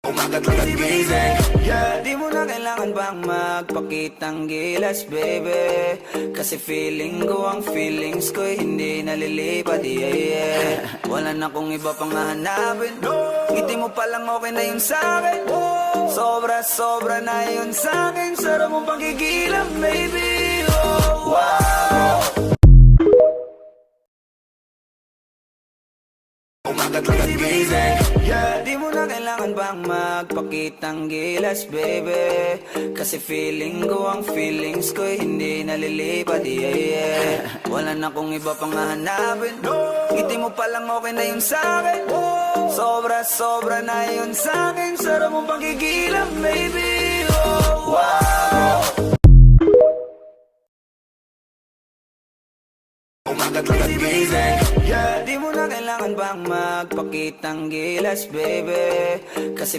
Umagat lang at gising, yeah. Di mo na kailangan bang magpakitang gilas, baby. Kasi feeling ko ang feelings ko'y hindi nalilipad, yeah, yeah. Wala na kong iba pang hahanapin, ngiti mo palang okay na yun sa'kin. Sobra na yun sa'kin, sarap mong pagkikilang, baby. Oh, wow. Umagat lang at gising, yeah. Di mo na kailangan bang magpakitang gilas, baby. Kasi feeling ko ang feelings ko'y hindi nalilipad, yeah, yeah. Wala na kong iba pang hahanapin, ngiti mo palang okay na yun sa'kin. Sobra na yun sa'kin, sarap mong pagkikilang, baby. Oh, wow. Umagat lang at gising, yeah. Di mo na kailangan bang magpakitang gilas, baby. Kasi